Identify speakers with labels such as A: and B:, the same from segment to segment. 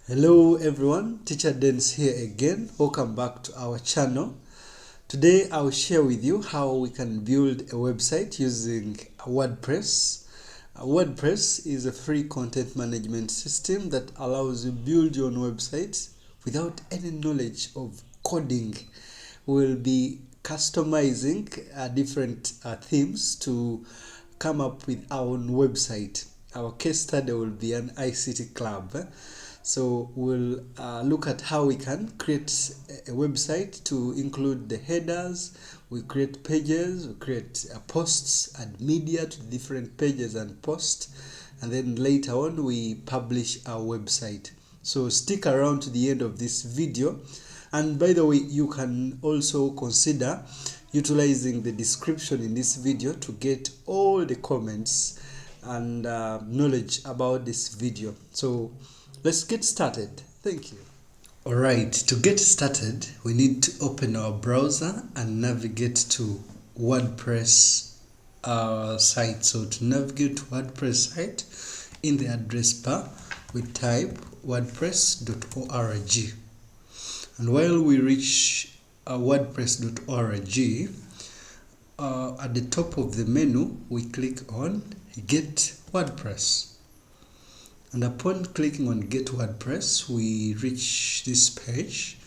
A: Hello everyone, Teacher Dens here again. Welcome back to our channel. Today I'll share with you how we can build a website using WordPress. WordPress is a free content management system that allows you build your own website without any knowledge of coding. We'll be customizing different themes to come up with our own website. Our case study will be an ICT club. So we'll look at how we can create a website to include the headers. We create pages, we create posts, add media to different pages and posts, and then later on we publish our website. So stick around to the end of this video. And by the way, you can also consider utilizing the description in this video to get all the comments and knowledge about this video. So let's get started. Thank you. Alright, to get started, we need to open our browser and navigate to WordPress site. So to navigate to WordPress site, in the address bar, we type wordpress.org. And while we reach wordpress.org, at the top of the menu, we click on Get WordPress. And upon clicking on Get WordPress, we reach this page.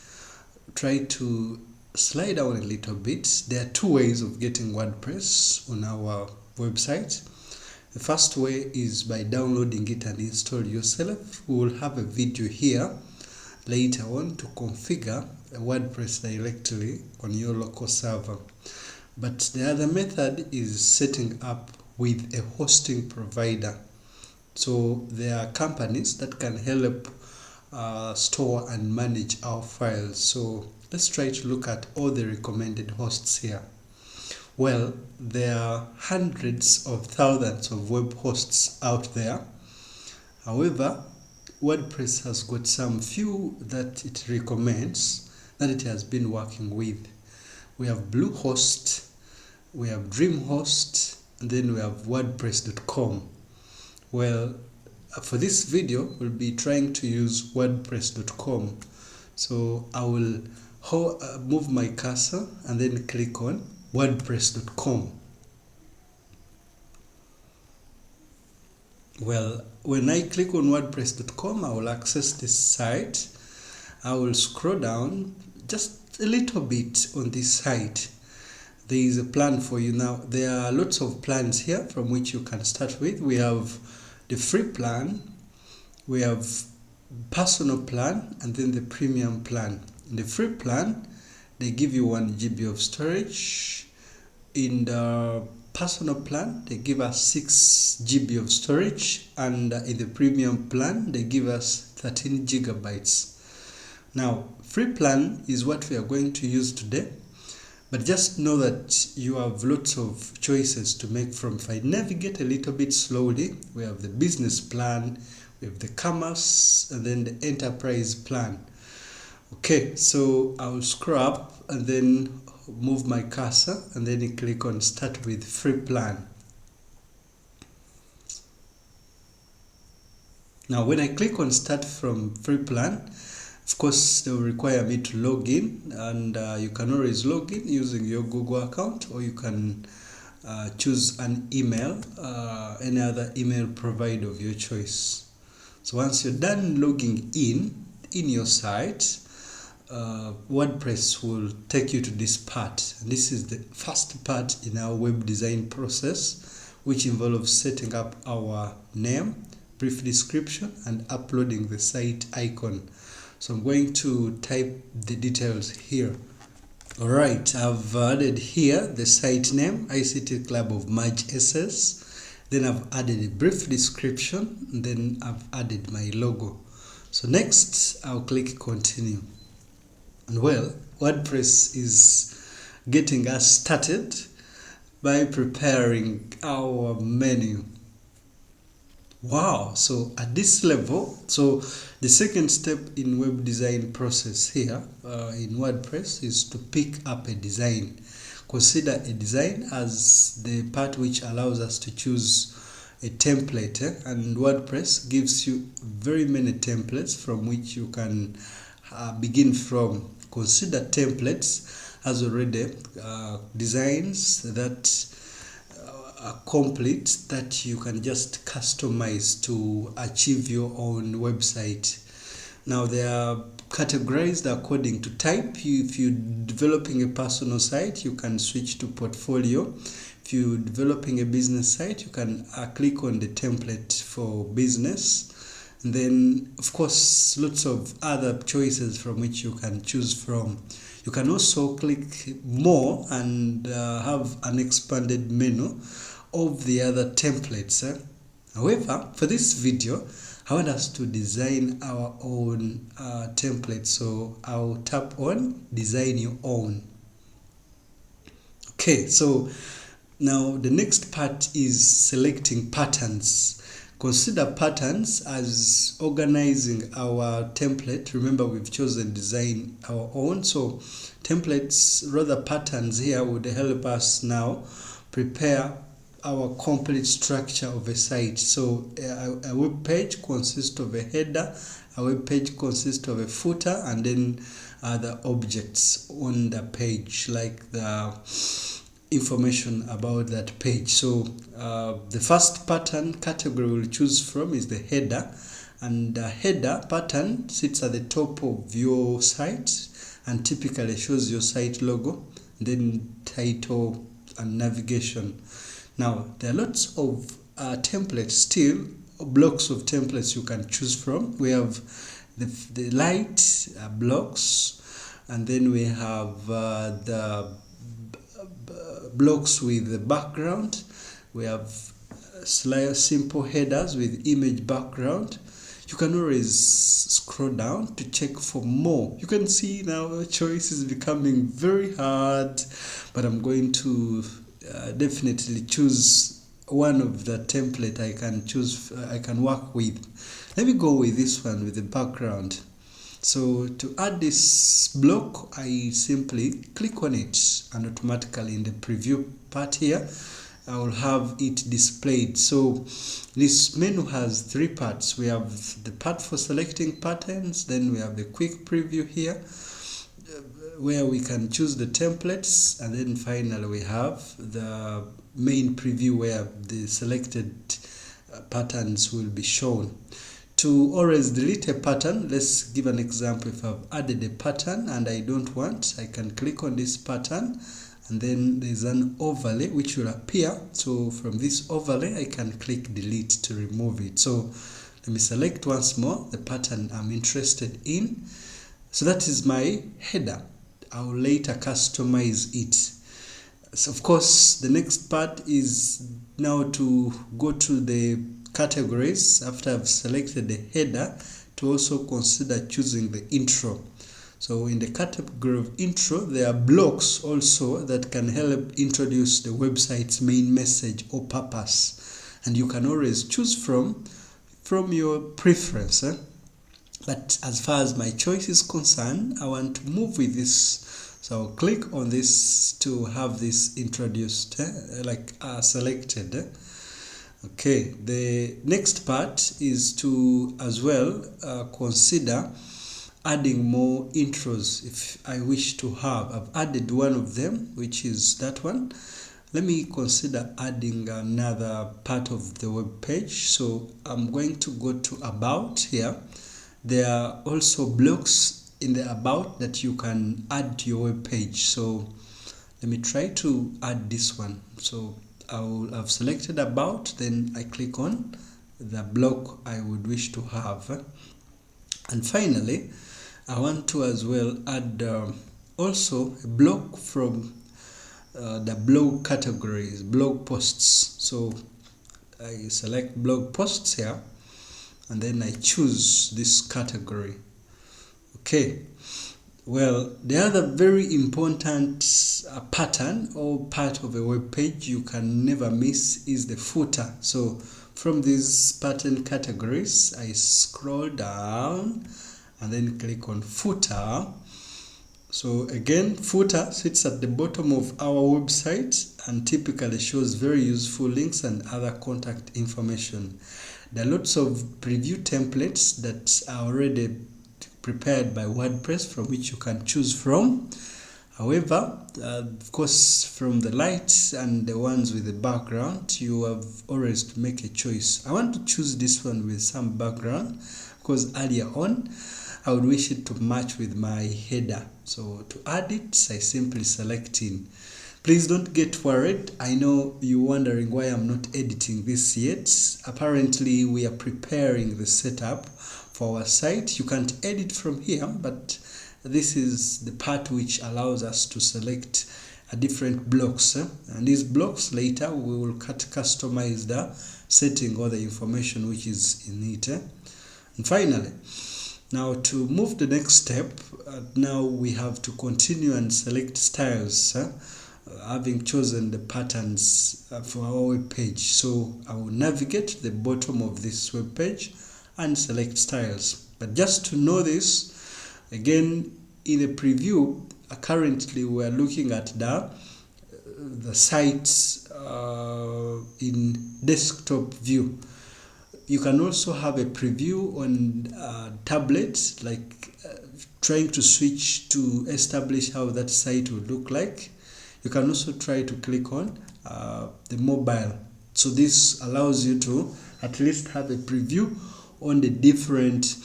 A: Try to slide down a little bit. There are two ways of getting WordPress on our website. The first way is by downloading it and install yourself. We will have a video here later on to configure a WordPress directory on your local server. But the other method is setting up with a hosting provider. So there are companies that can help store and manage our files. So let's try to look at all the recommended hosts here. Well, there are hundreds of thousands of web hosts out there. However, WordPress has got some few that it recommends that it has been working with. We have Bluehost, we have DreamHost, and then we have WordPress.com. Well, for this video, we'll be trying to use WordPress.com. So I will move my cursor and then click on WordPress.com. Well, when I click on WordPress.com, I will access this site. I will scroll down just a little bit on this site. There is a plan for you now. There are lots of plans here from which you can start with. We have the free plan, we have personal plan, and then the premium plan. In the free plan, they give you 1 GB of storage. In the personal plan, they give us 6 GB of storage, and in the premium plan, they give us 13 gigabytes. Now, free plan is what we are going to use today. But just know that you have lots of choices to make from. If I navigate a little bit slowly, we have the business plan, we have the commerce, and then the enterprise plan. Okay, so I'll scroll up and then move my cursor and then click on Start with Free Plan. Now, when I click on Start from Free Plan, of course, they will require me to log in, and you can always log in using your Google account, or you can choose an email, any other email provider of your choice. So once you're done logging in your site, WordPress will take you to this part. And this is the first part in our web design process, which involves setting up our name, brief description, and uploading the site icon. So I'm going to type the details here. Alright, I've added here the site name, ICT Club of March SS. Then I've added a brief description, and then I've added my logo. So next, I'll click continue. And well, WordPress is getting us started by preparing our menu. Wow, so at this level, so the second step in web design process here in WordPress is to pick up a design. Consider a design as the part which allows us to choose a template, and WordPress gives you very many templates from which you can begin from. Consider templates as already designs that are complete, that you can just customize to achieve your own website. Now they are categorized according to type. If you're developing a personal site, you can switch to portfolio. If you're developing a business site, you can click on the template for business. And then, of course, lots of other choices from which you can choose from. You can also click more and have an expanded menu of the other templates. However, for this video, I want us to design our own template. So I'll tap on design your own. Okay, so now the next part is selecting patterns. Consider patterns as organizing our template. Remember, we've chosen design our own. So templates, rather patterns here, would help us now prepare our complete structure of a site. So a web page consists of a header, a web page consists of a footer, and then the objects on the page, like the information about that page. So the first pattern category we'll choose from is the header, and the header pattern sits at the top of your site and typically shows your site logo, then title and navigation. Now there are lots of templates still, blocks of templates you can choose from. We have the light blocks, and then we have the blocks with the background. We have simple headers with image background. You can always scroll down to check for more. You can see now choice is becoming very hard, but I'm going to definitely choose one of the template I can work with. Let me go with this one with the background. So to add this block, I simply click on it, and automatically in the preview part here, I will have it displayed. So this menu has three parts. We have the part for selecting patterns, then we have the quick preview here, where we can choose the templates, and then finally we have the main preview where the selected patterns will be shown. To always delete a pattern, let's give an example. If I've added a pattern and I don't want, I can click on this pattern, and then there's an overlay which will appear. So from this overlay, I can click delete to remove it. So let me select once more the pattern I'm interested in. So that is my header. I'll later customize it. So of course, the next part is now to go to the categories. After I've selected the header, to also consider choosing the intro. So in the category of intro, there are blocks also that can help introduce the website's main message or purpose, and you can always choose from your preference. But as far as my choice is concerned, I want to move with this. So I'll click on this to have this introduced, selected. Okay, the next part is to as well consider adding more intros if I wish to have. I've added one of them, which is that one. Let me consider adding another part of the web page. So I'm going to go to about here. There are also blocks in the about that you can add to your web page. So let me try to add this one. So I've selected about, then I click on the block I would wish to have. And finally, I want to as well add also a block from the blog categories, blog posts. So I select blog posts here, and then I choose this category. Okay, well, the other very important pattern or part of a web page you can never miss is the footer. So from these pattern categories, I scroll down and then click on footer. So again, footer sits at the bottom of our website and typically shows very useful links and other contact information. There are lots of preview templates that are already prepared by WordPress from which you can choose from. However, of course, from the lights and the ones with the background, you have always to make a choice. I want to choose this one with some background because earlier on, I would wish it to match with my header. So to add it, I simply select in. Please don't get worried. I know you're wondering why I'm not editing this yet. Apparently, we are preparing the setup for our site. You can't edit from here, but this is the part which allows us to select different blocks. And these blocks later we will customize the setting or the information which is in it. And finally, now to move the next step, now we have to continue and select styles. Having chosen the patterns for our web page. So I will navigate to the bottom of this web page and select styles. But just to know this, again, in the preview, currently we are looking at the sites in desktop view. You can also have a preview on tablets, like trying to switch to establish how that site would look like. You can also try to click on the mobile. So this allows you to at least have a preview on the different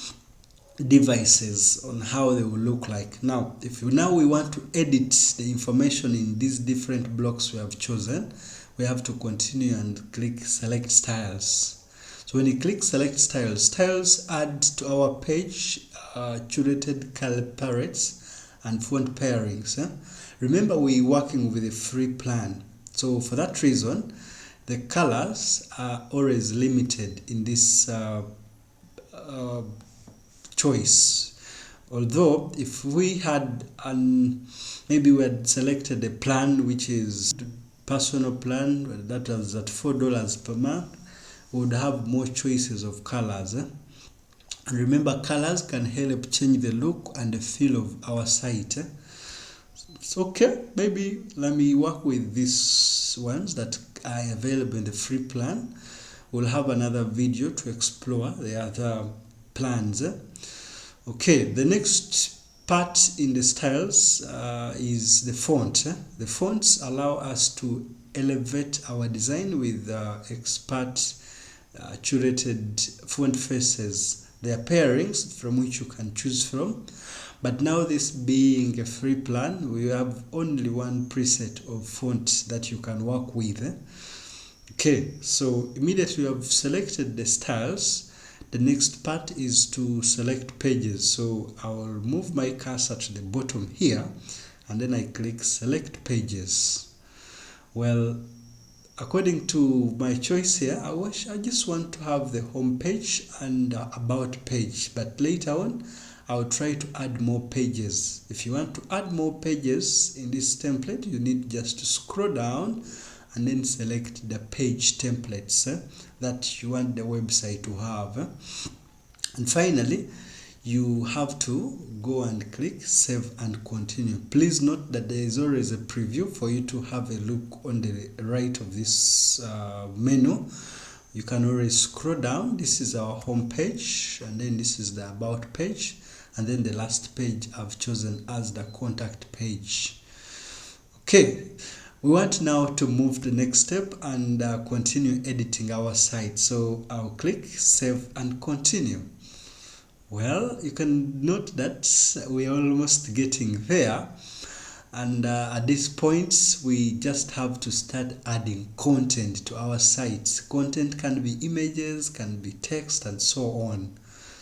A: devices on how they will look like. Now, if we want to edit the information in these different blocks we have chosen, we have to continue and click select styles. So when you click select styles, styles add to our page curated color palettes and font pairings. Remember, we're working with a free plan. So for that reason, the colors are always limited in this choice. Although if we had maybe we had selected a plan which is personal plan that was at $4 per month, we would have more choices of colors. And remember, colors can help change the look and the feel of our site. It's okay, maybe let me work with these ones that are available in the free plan. We'll have another video to explore the other plans. Okay, the next part in the styles is the font. The fonts allow us to elevate our design with expert curated font faces. There are pairings from which you can choose from. But now, this being a free plan, we have only one preset of font that you can work with. Okay, so immediately you have selected the styles. The next part is to select pages. So I will move my cursor to the bottom here, and then I click select pages. Well, according to my choice here, I just want to have the home page and about page, but later on I'll try to add more pages. If you want to add more pages in this template, you need just to scroll down and then select the page templates that you want the website to have. And finally, you have to go and click save and continue. Please note that there is always a preview for you to have a look on the right of this menu. You can always scroll down. This is our home page, and then this is the about page, and then the last page I've chosen as the contact page. Okay, we want now to move to the next step and continue editing our site. So I'll click save and continue. Well, you can note that we're almost getting there. And at this point, we just have to start adding content to our site. Content can be images, can be text, and so on.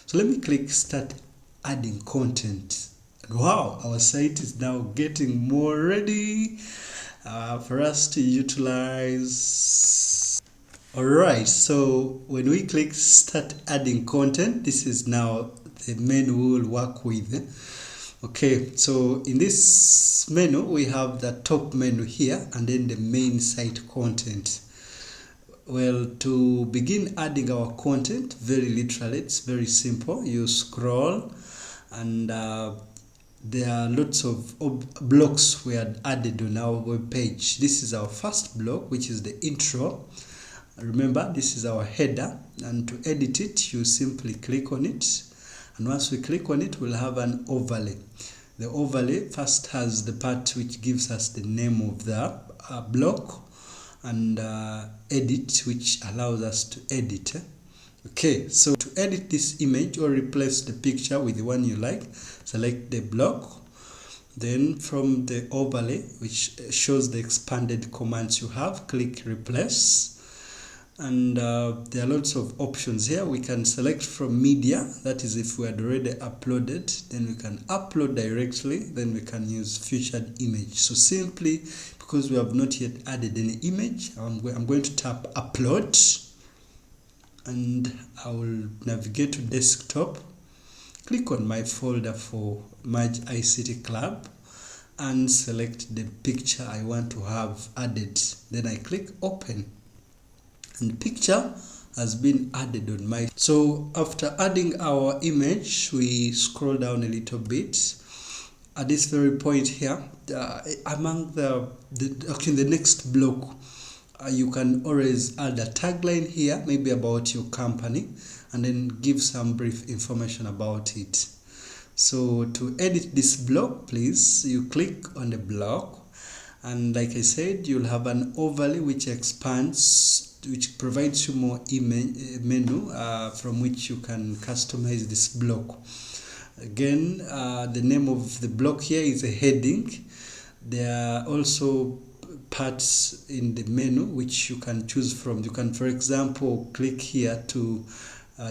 A: So let me click start adding content. Wow, our site is now getting more ready for us to utilize. Alright, so when we click start adding content, this is now the menu we will work with. Okay, so in this menu we have the top menu here and then the main site content. Well, to begin adding our content, very literally, it's very simple. You scroll and there are lots of blocks we had added on our web page. This is our first block, which is the intro. Remember, this is our header, and to edit it, you simply click on it, and once we click on it, we'll have an overlay. The overlay first has the part which gives us the name of the block, and edit, which allows us to edit. Okay, so to edit this image or replace the picture with the one you like, select the block. Then from the overlay, which shows the expanded commands you have, click replace. And there are lots of options here. We can select from media, that is if we had already uploaded, then we can upload directly, then we can use featured image. So simply, because we have not yet added any image, I'm going to tap upload, and I will navigate to desktop, click on my folder for Merge ICT Club, and select the picture I want to have added. Then I click open, and the picture has been added on my. So after adding our image, we scroll down a little bit. At this very point here, among the next block, you can always add a tagline here, maybe about your company, and then give some brief information about it. So to edit this block, please, you click on the block, and like I said, you'll have an overlay which expands, which provides you more menu from which you can customize this block. Again, the name of the block here is a heading. There are also parts in the menu which you can choose from. You can, for example, click here to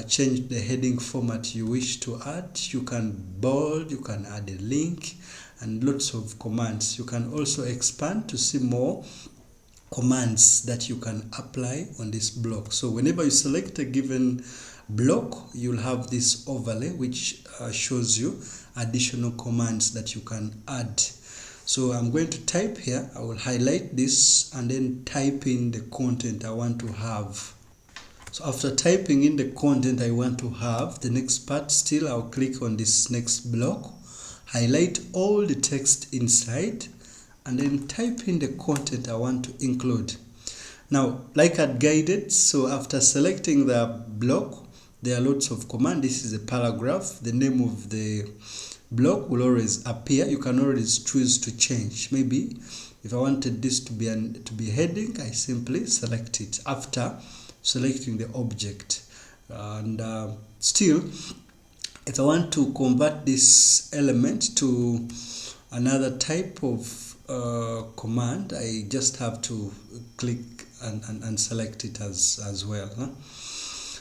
A: change the heading format you wish to add. You can bold, you can add a link, and lots of commands. You can also expand to see more commands that you can apply on this block. So whenever you select a given block, you'll have this overlay which shows you additional commands that you can add. So I'm going to type here, I will highlight this and then type in the content I want to have. So after typing in the content I want to have, the next part, still I'll click on this next block, highlight all the text inside, and then type in the content I want to include. Now, like I'd guided, so after selecting the block, there are lots of commands. This is a paragraph. The name of the block will always appear. You can always choose to change. Maybe if I wanted this to be a heading, I simply select it after selecting the object. And still, if I want to convert this element to another type of command, I just have to click and select it as well.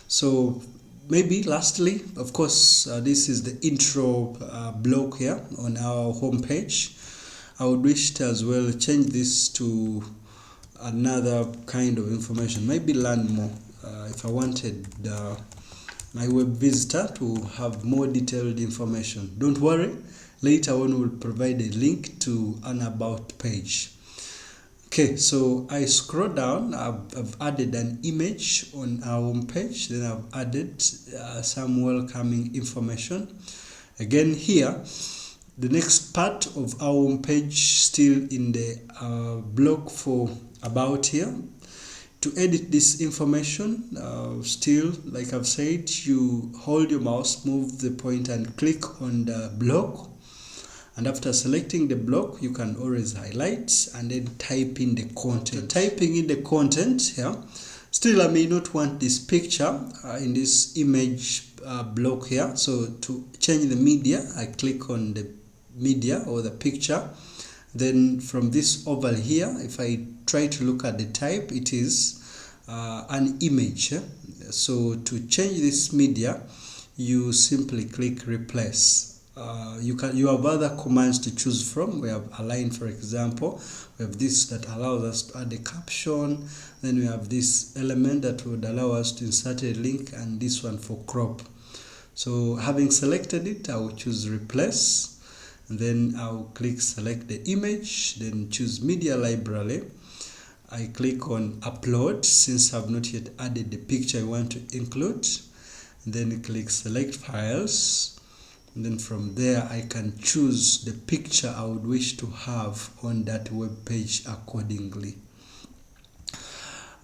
A: So maybe lastly, of course, this is the intro block here on our home page. I would wish to as well change this to another kind of information, maybe learn more. If I wanted my web visitor to have more detailed information, don't worry, later on we'll provide a link to an about page. Okay, so I scroll down. I've added an image on our home page. Then I've added some welcoming information. Again here, the next part of our home page, still in the block for about here. To edit this information, still, like I've said, you hold your mouse, move the pointer and click on the block. And after selecting the block, you can always highlight and then type in the content. Typing in the content here, still I may not want this picture in this image block here. So to change the media, I click on the media or the picture. Then from this oval here, if I try to look at the type, it is an image. So to change this media, you simply click replace. You have other commands to choose from. We have align, for example. We have this that allows us to add a caption. Then we have this element that would allow us to insert a link, and this one for crop. So having selected it, I will choose replace. And then I'll click select the image, then choose media library. I click on upload since I've not yet added the picture I want to include. Then click select files. And then from there I can choose the picture I would wish to have on that web page accordingly.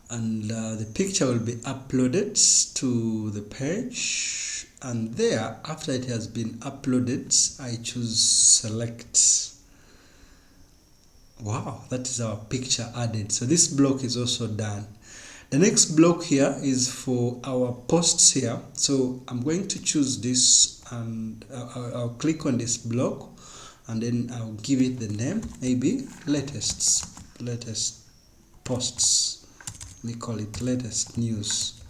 A: And the picture will be uploaded to the page, and there, after it has been uploaded, I choose select. Wow, that is our picture added. So this block is also done. The next block here is for our posts here. So I'm going to choose this, and I'll click on this block, and then I'll give it the name, maybe latest posts. We call it latest news.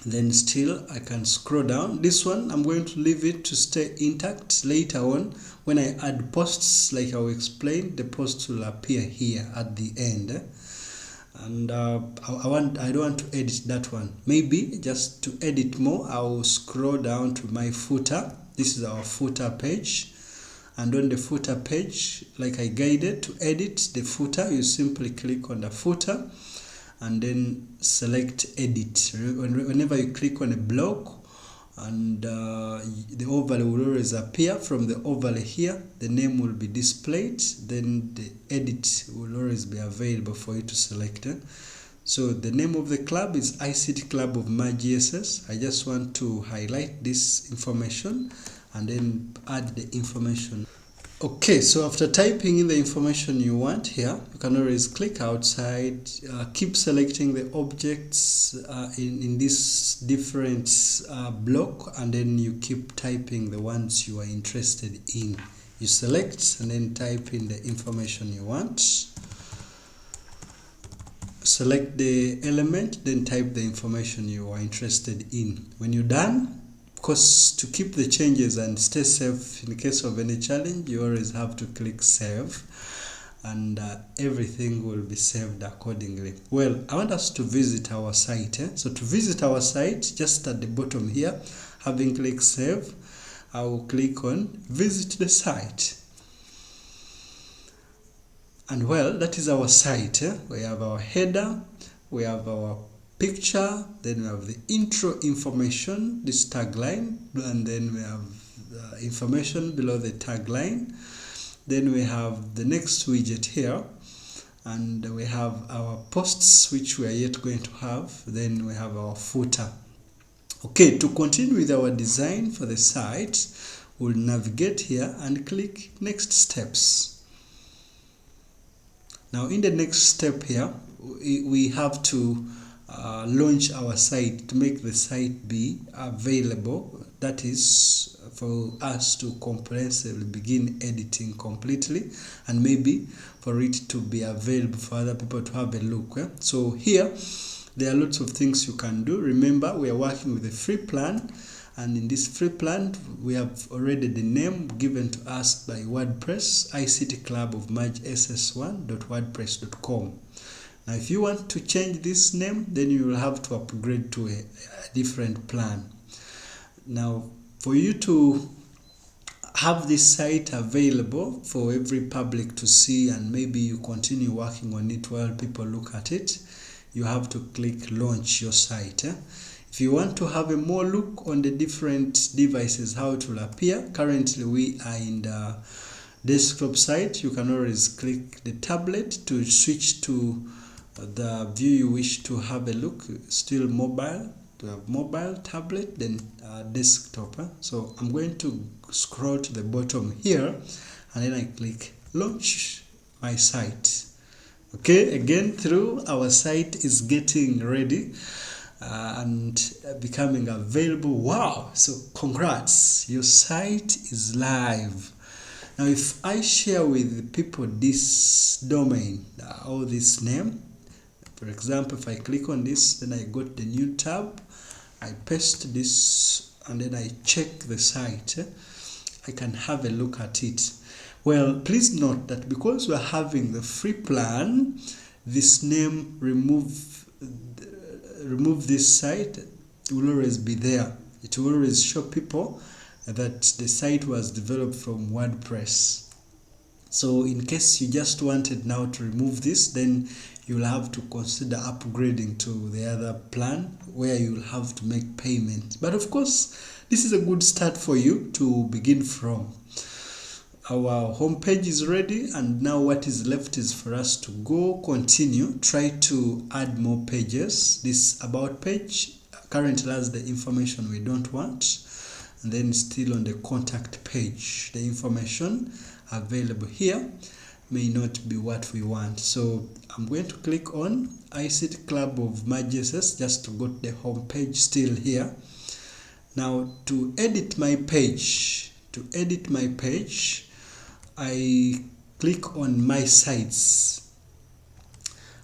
A: Then still I can scroll down. This one I'm going to leave it to stay intact. Later on, when I add posts, like I will explain, the posts will appear here at the end. And I don't want to edit that one. Maybe just to edit more, I'll scroll down to my footer. This is our footer page. And on the footer page, like I guided, to edit the footer, you simply click on the footer and then select edit. Whenever you click on a block, and the overlay will always appear. From the overlay here, the name will be displayed, then the edit will always be available for you to select. So the name of the club is ICT Club of MyGSS. I just want to highlight this information and then add the information. Okay, so after typing in the information you want here, you can always click outside, keep selecting the objects in this different block, and then you keep typing the ones you are interested in. You select and then type in the information you want. Select the element, then type the information you are interested in. When you're done, of course, to keep the changes and stay safe in case of any challenge, you always have to click save, and everything will be saved accordingly. Well, I want us to visit our site. So to visit our site, just at the bottom here, having clicked save, I will click on visit the site. And well, that is our site. We have our header, we have our picture, then we have the intro information, this tagline, and then we have information below the tagline. Then we have the next widget here, and we have our posts, which we are yet going to have. Then we have our footer. Okay, to continue with our design for the site, we'll navigate here and click next steps. Now in the next step here, we have to launch our site, to make the site be available. That is for us to comprehensively begin editing completely, and maybe for it to be available for other people to have a look. So here there are lots of things you can do. Remember, we are working with a free plan, and in this free plan we have already the name given to us by WordPress, ICT Club of MyGSS1.wordpress.com. Now if you want to change this name, then you will have to upgrade to a different plan. Now for you to have this site available for every public to see, and maybe you continue working on it while people look at it, you have to click launch your site. If you want to have a more look on the different devices, how it will appear, currently we are in the desktop site. You can always click the tablet to switch to the view you wish to have a look. Still mobile, to have mobile, tablet, then desktop. So I'm going to scroll to the bottom here, and then I click launch my site. Okay, again, through our site is getting ready and becoming available. Wow, so congrats, your site is live. Now if I share with people this domain or this name, for example, if I click on this, then I got the new tab, I paste this, and then I check the site, I can have a look at it. Well, please note that because we're having the free plan, this name remove this site, it will always be there. It will always show people that the site was developed from WordPress. So in case you just wanted now to remove this, then you'll have to consider upgrading to the other plan where you'll have to make payment. But of course, this is a good start for you to begin from. Our home page is ready, and now what is left is for us to go continue, try to add more pages. This about page currently has the information we don't want, and then still on the contact page, the information available here may not be what we want. So I'm going to click on ICT Club of Majesties just to go to the home page still here. Now to edit my page, I click on my sites,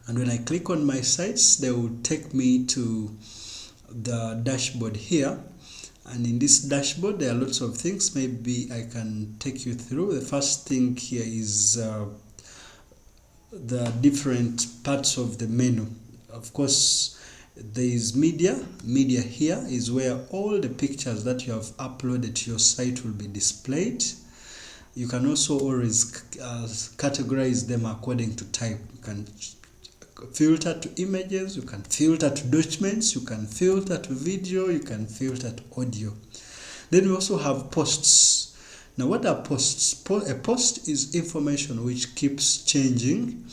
A: and when I click on my sites, they will take me to the dashboard here. And in this dashboard there are lots of things. Maybe I can take you through. The first thing here is the different parts of the menu. Of course, there is media. Media here is where all the pictures that you have uploaded to your site will be displayed. You can also always categorize them according to type. You can filter to images, you can filter to documents, you can filter to video, you can filter to audio. Then we also have posts. Now what are posts? A post is information which keeps changing,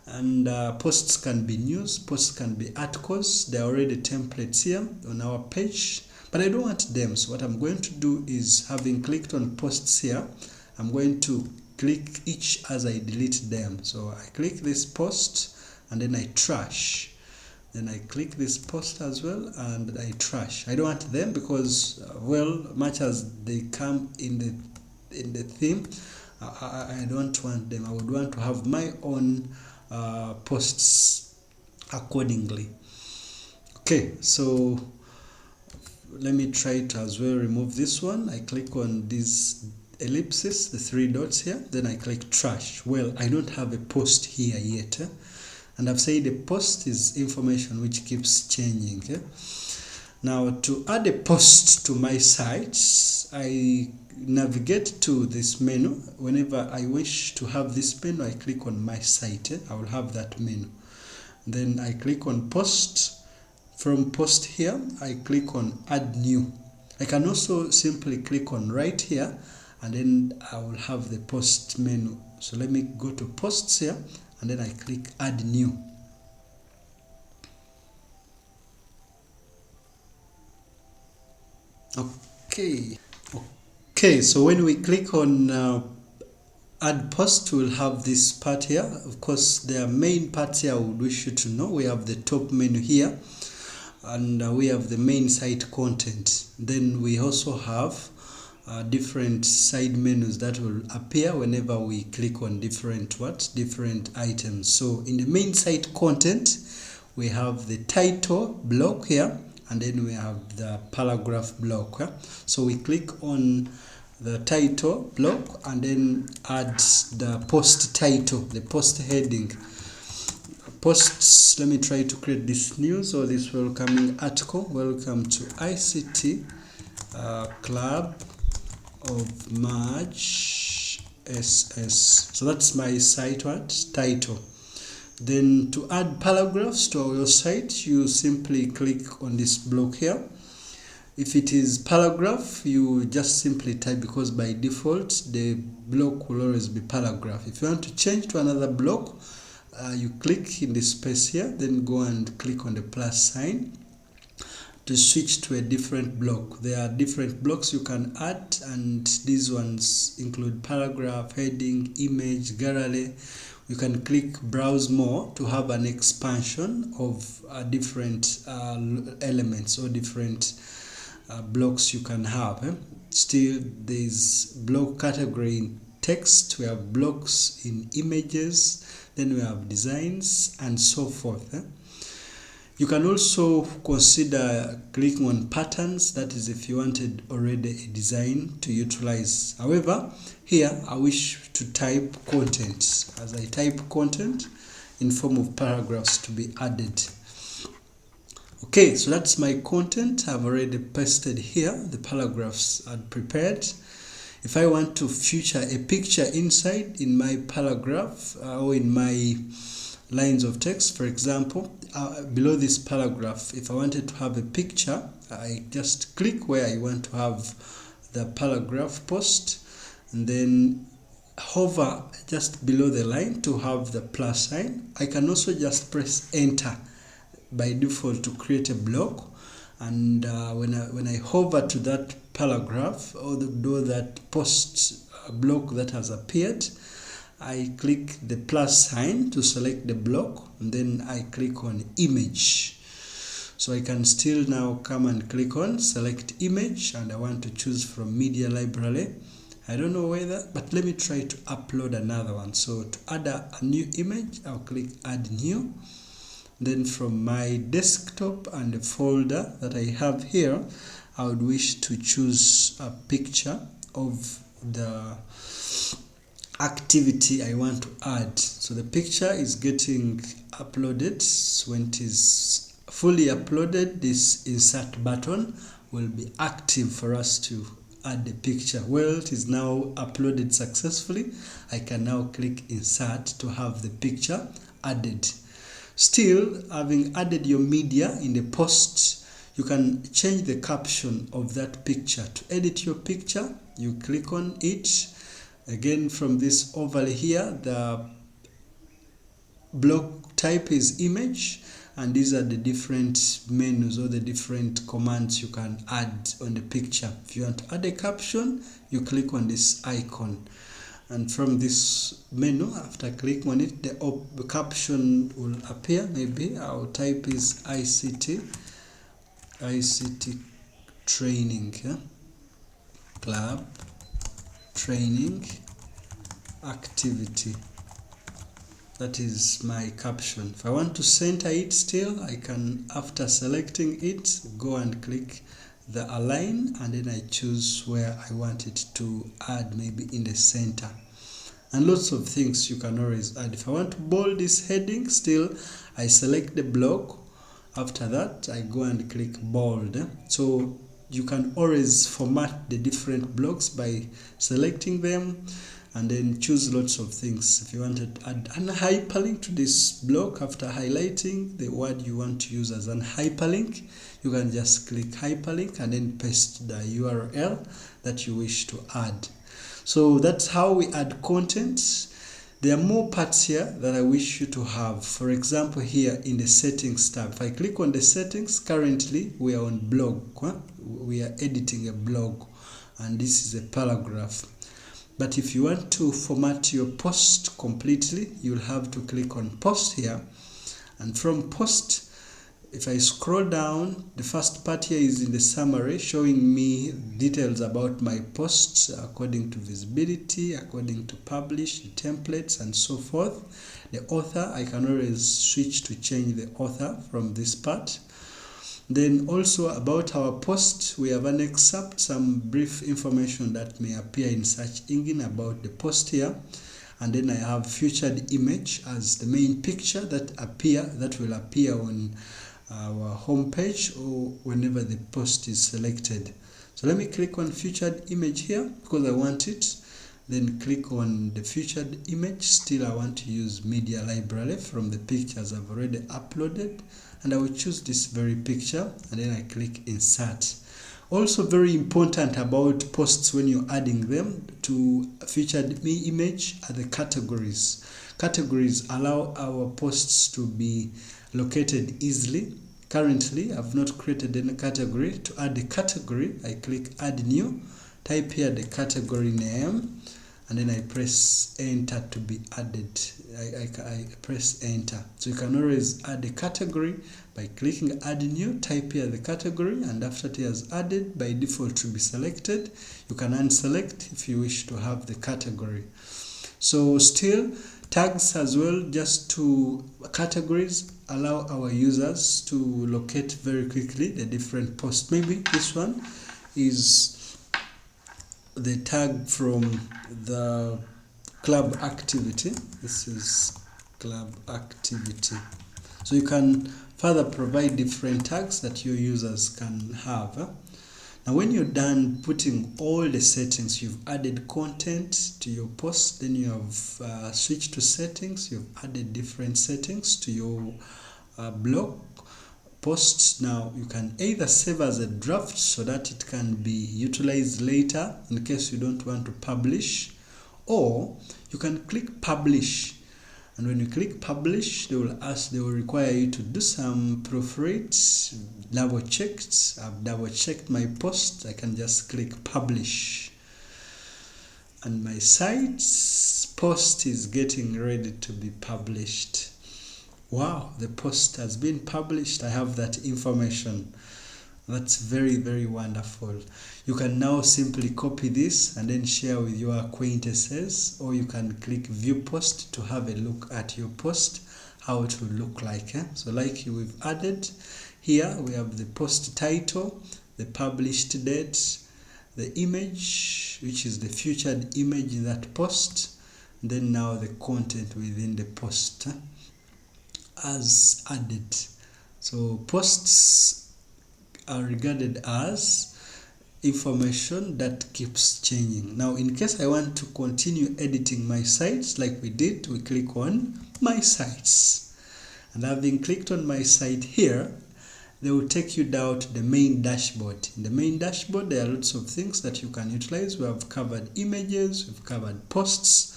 A: and posts can be news, posts can be articles. There are already templates here on our page, but I don't want them. So what I'm going to do is, having clicked on posts here, I'm going to click each as I delete them. So I click this post and then I trash. Then I click this post as well and I trash. I don't want them because, well, much as they come in the theme, I don't want them. I would want to have my own posts accordingly. Okay, so let me try to as well remove this one. I click on this ellipsis, the three dots here, then I click trash. Well, I don't have a post here yet, and I've said a post is information which keeps changing. Now to add a post to my site, I navigate to this menu. Whenever I wish to have this menu, I click on my site. I will have that menu. Then I click on post. From post here, I click on add new. I can also simply click on right here, and then I will have the post menu. So let me go to posts here, and then I click add new. Okay, so when we click on add post, we'll have this part here. Of course, there are main parts here I would wish you to know. We have the top menu here, and we have the main site content. Then we also have different side menus that will appear whenever we click on different items. So in the main site content, we have the title block here, and then we have the paragraph block. So we click on the title block and then add the post title, the post heading. Posts, let me try to create this news or this welcoming article. Welcome to ICT Club of March SS. So that's my site title. Then to add paragraphs to your site, you simply click on this block here. If it is paragraph, you just simply type, because by default the block will always be paragraph. If you want to change to another block, you click in this space here, then go and click on the plus sign to switch to a different block. There are different blocks you can add, and these ones include paragraph, heading, image, gallery. You can click browse more to have an expansion of different elements or different blocks you can have. Still, there's block category in text, we have blocks in images, then we have designs and so forth. You can also consider clicking on patterns, that is if you wanted already a design to utilize. However, here I wish to type content. As I type content in form of paragraphs to be added. Okay, so that's my content. I've already pasted here the paragraphs I'd prepared. If I want to feature a picture inside in my paragraph or in my lines of text, for example, below this paragraph, if I wanted to have a picture, I just click where I want to have the paragraph post, and then hover just below the line to have the plus sign. I can also just press enter by default to create a block, and when I hover to that paragraph or that post block that has appeared, I click the plus sign to select the block, and then I click on image. So I can still now come and click on select image, and I want to choose from media library. I don't know whether, but let me try to upload another one. So to add a new image, I'll click add new. Then from my desktop and the folder that I have here, I would wish to choose a picture of the activity I want to add. So the picture is getting uploaded. When it is fully uploaded, this insert button will be active for us to add the picture. Well, it is now uploaded successfully. I can now click insert to have the picture added. Still, having added your media in the post, you can change the caption of that picture. To edit your picture, you click on it. Again, from this overlay here, the block type is image, and these are the different menus or the different commands you can add on the picture. If you want to add a caption, you click on this icon, and from this menu, after clicking on it, the caption will appear. Maybe our type is ICT training, club training activity. That is my caption. If I want to center it still, I can, after selecting it, go and click the align, and then I choose where I want it to add, maybe in the center. And lots of things you can always add. If I want to bold this heading, still I select the block. After that, I go and click bold. So you can always format the different blocks by selecting them, and then choose lots of things. If you want to add an hyperlink to this block, after highlighting the word you want to use as an hyperlink, you can just click hyperlink and then paste the URL that you wish to add. So that's how we add content. There are more parts here that I wish you to have. For example, here in the settings tab, if I click on the settings, currently we are on blog. We are editing a blog, and this is a paragraph. But if you want to format your post completely, you'll have to click on post here. And from post, if I scroll down, the first part here is in the summary, showing me details about my posts according to visibility, according to publish, templates, and so forth. The author, I can always switch to change the author from this part. Then also about our post, we have an excerpt, some brief information that may appear in search engine about the post here. And then I have featured image as the main picture that will appear on our home page or whenever the post is selected. So let me click on featured image here because I want it. Then click on the featured image. Still, I want to use media library from the pictures I've already uploaded, and I will choose this very picture, and then I click insert. Also very important about posts when you're adding them to featured image are the categories. Categories allow our posts to be located easily. Currently, I've not created any category. To add the category, I click add new, type here the category name, and then I press enter to be added. I press enter. So you can always add a category by clicking add new, type here the category, and after it is added, by default to be selected. You can unselect if you wish to have the category. So still, tags as well, just to categories, allow our users to locate very quickly the different posts. Maybe this one is the tag from the club activity. This is club activity. So you can further provide different tags that your users can have. Now when you're done putting all the settings, you've added content to your post, then you have switched to settings, you've added different settings to your blog post. Now you can either save as a draft so that it can be utilized later in case you don't want to publish, or you can click publish. And when you click publish, they will require you to do some proofreads, double checked. I've double checked my post. I can just click publish. And my site's post is getting ready to be published. Wow, the post has been published. I have that information. That's very, very wonderful. You can now simply copy this and then share with your acquaintances, or you can click view post to have a look at your post, how it will look like. So like we've added here, we have the post title, the published date, the image, which is the featured image in that post, and then now the content within the post as added. So posts are regarded as information that keeps changing. Now in case I want to continue editing my sites like we did, we click on my sites, and having clicked on my site here, they will take you down to the main dashboard. In the main dashboard, there are lots of things that you can utilize. We have covered images, we've covered posts.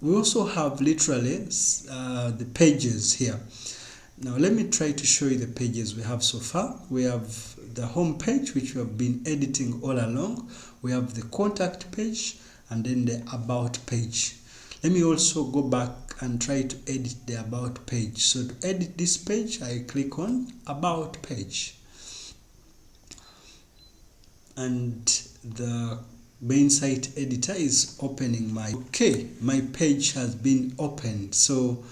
A: We also have literally the pages here. Now let me try to show you the pages we have so far. We have the home page, which we have been editing all along. We have the contact page and then the about page. Let me also go back and try to edit the about page. So to edit this page, I click on about page. And the main site editor is opening my page has been opened. So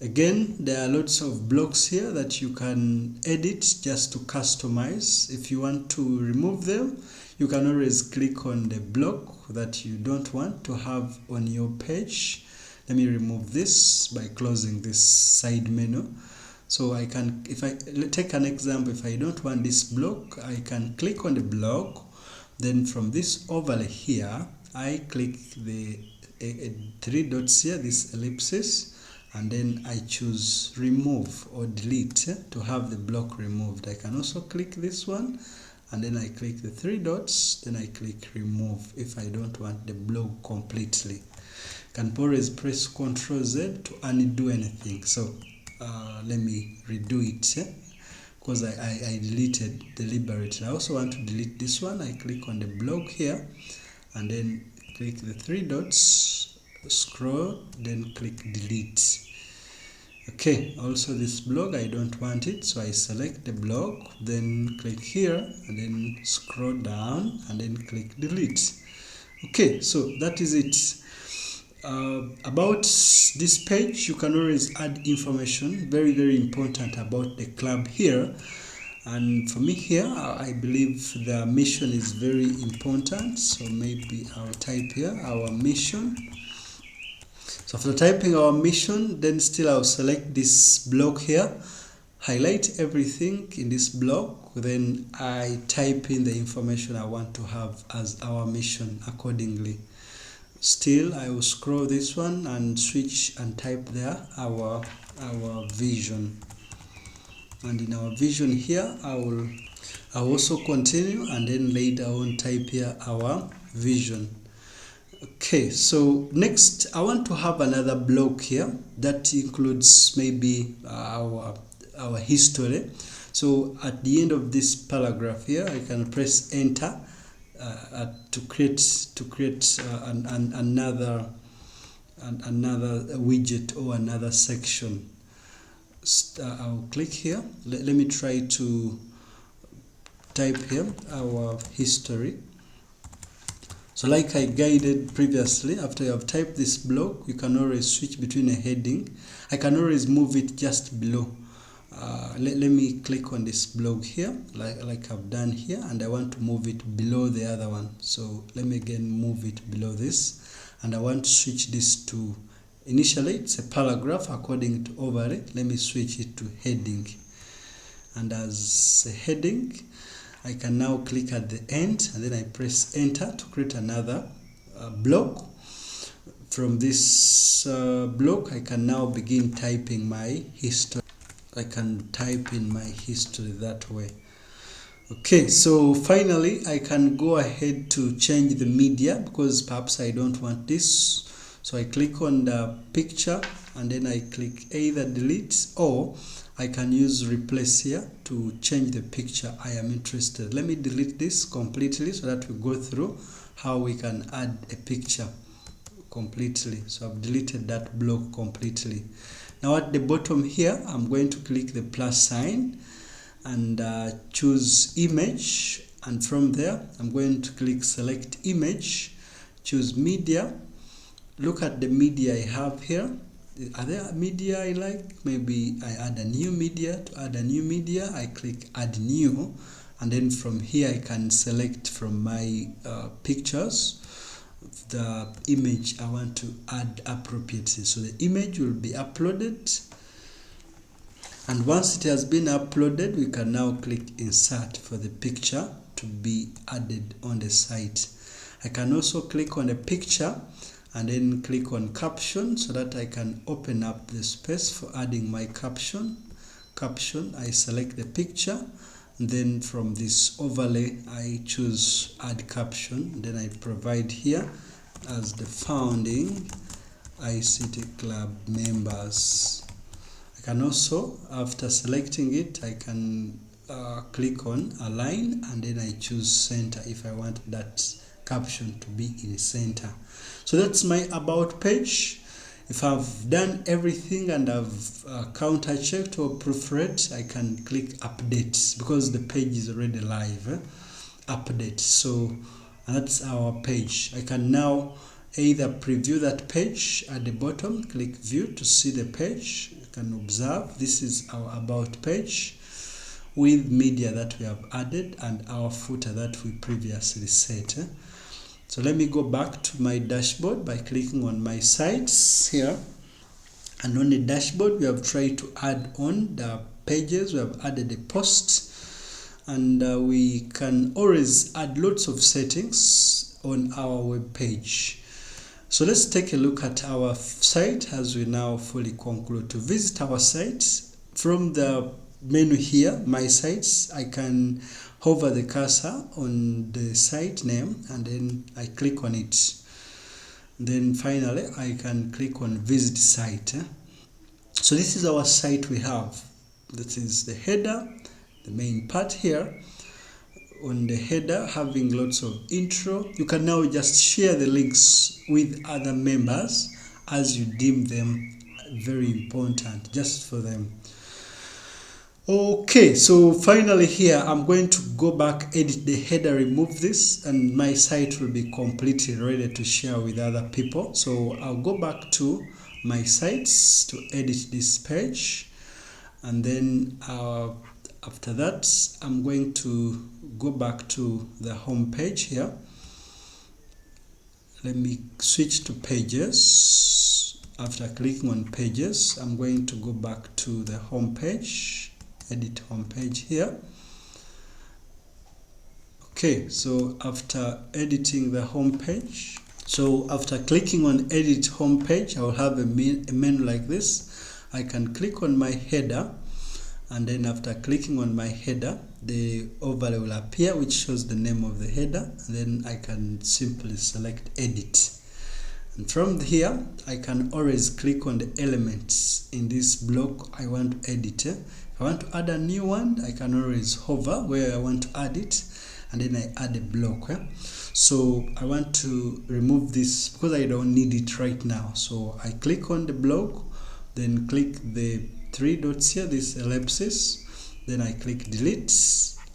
A: again, there are lots of blocks here that you can edit just to customize. If you want to remove them, you can always click on the block that you don't want to have on your page. Let me remove this by closing this side menu. So I can, if I take an example, if I don't want this block, I can click on the block. Then from this overlay here, I click the three dots here, this ellipsis, and then I choose remove or delete to have the block removed. I can also click this one, and then I click the three dots, then I click remove if I don't want the block completely. Can always press Ctrl Z to undo anything. So let me redo it because I deleted deliberately. I also want to delete this one. I click on the block here and then click the three dots, scroll, then click delete. Okay, also this block I don't want it, so I select the block, then click here and then scroll down and then click delete. Okay, so that is it. About this page, you can always add information, very, very important about the club here. And for me here, I believe the mission is very important, so maybe I'll type here our mission. So after typing our mission, then still I'll select this block here, highlight everything in this block, then I type in the information I want to have as our mission accordingly. Still, I will scroll this one and switch and type there our vision. And in our vision here, I'll also continue and then later on type here our vision. Okay, so next I want to have another block here that includes maybe our history. So at the end of this paragraph here, I can press enter to create another widget or another section. I'll click here. Let me try to type here our history. So like I guided previously, after you have typed this block, you can always switch between a heading. I can always move it just below. Let me click on this block here, like I've done here, and I want to move it below the other one. So let me again move it below this, and I want to switch this to, initially it's a paragraph according to overlay. Let me switch it to heading, and as a heading, I can now click at the end and then I press enter to create another block. From this block, I can now begin typing my history. I can type in my history that way. Okay, so finally I can go ahead to change the media because perhaps I don't want this. So I click on the picture and then I click either delete, or I can use replace here to change the picture I am interested. Let me delete this completely so that we go through how we can add a picture completely. So I've deleted that block completely. Now at the bottom here, I'm going to click the plus sign and choose image, and from there I'm going to click select image, choose media, look at the media I have here. Are there media I like? Maybe I add a new media. To add a new media, I click add new, and then from here I can select from my pictures the image I want to add appropriately. So the image will be uploaded, and once it has been uploaded, we can now click insert for the picture to be added on the site. I can also click on the picture and then click on caption so that I can open up the space for adding my caption. I select the picture, and then from this overlay I choose add caption, then I provide here as the founding ICT club members. I can also, after selecting it, I can click on align, and then I choose center if I want that caption to be in the center. So that's my about page. If I've done everything and I've counter checked or proofread, I can click update because the page is already live. Update. So that's our page. I can now either preview that page at the bottom, click view to see the page. You can observe this is our about page with media that we have added and our footer that we previously set. So let me go back to my dashboard by clicking on my sites here, and on the dashboard we have tried to add on the pages. We have added a post, and we can always add lots of settings on our web page. So let's take a look at our site as we now fully conclude. To visit our site, from the menu here, my sites, I can hover the cursor on the site name and then I click on it. Then finally I can click on visit site. So this is our site we have. That is the header, the main part here. On the header, having lots of intro. You can now just share the links with other members as you deem them very important, just for them. Okay, so finally here I'm going to go back, edit the header, remove this, and my site will be completely ready to share with other people. So I'll go back to my sites to edit this page, and then after that I'm going to go back to the home page here. Let me switch to pages. After clicking on pages, I'm going to go back to the home page, edit home page here. Okay, so after editing the home page, so after clicking on edit home page, I will have a menu like this. I can click on my header, and then after clicking on my header, the overlay will appear which shows the name of the header, and then I can simply select edit. And from here I can always click on the elements in this block I want to edit. If I want to add a new one, I can always hover where I want to add it, and then I add a block. So I want to remove this because I don't need it right now. So I click on the block, then click the three dots here, this ellipsis, then I click delete,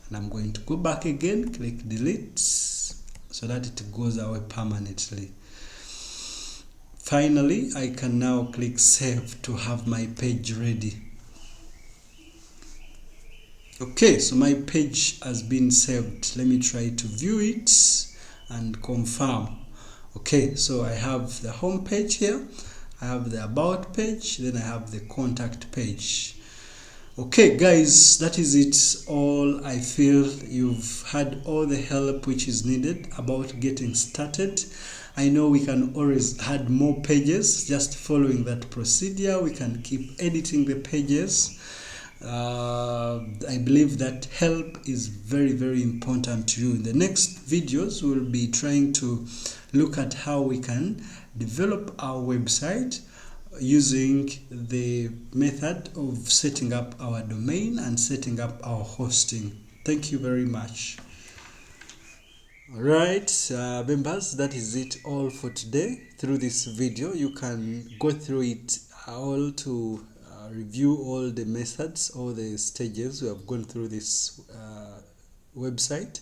A: and I'm going to go back again, click delete, so that it goes away permanently. Finally, I can now click save to have my page ready. Okay, so my page has been saved. Let me try to view it and confirm. Okay, so I have the home page here, I have the about page, then I have the contact page. Okay guys, that is it all. I feel you've had all the help which is needed about getting started. I know we can always add more pages just following that procedure. We can keep editing the pages, I believe that help is very, very important to you. In the next videos, we'll be trying to look at how we can develop our website using the method of setting up our domain and setting up our hosting. Thank you very much. Alright, members, that is it all for today. Through this video, you can go through it all to review all the methods, all the stages we have gone through this website.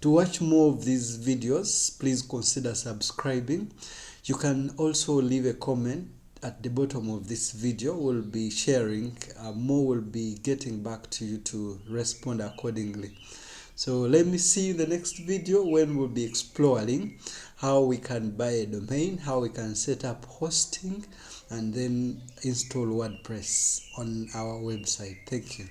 A: To watch more of these videos, please consider subscribing. You can also leave a comment at the bottom of this video. We'll be sharing, more will be getting back to you to respond accordingly. So let me see you in the next video when we'll be exploring how we can buy a domain, how we can set up hosting, and then install WordPress on our website. Thank you.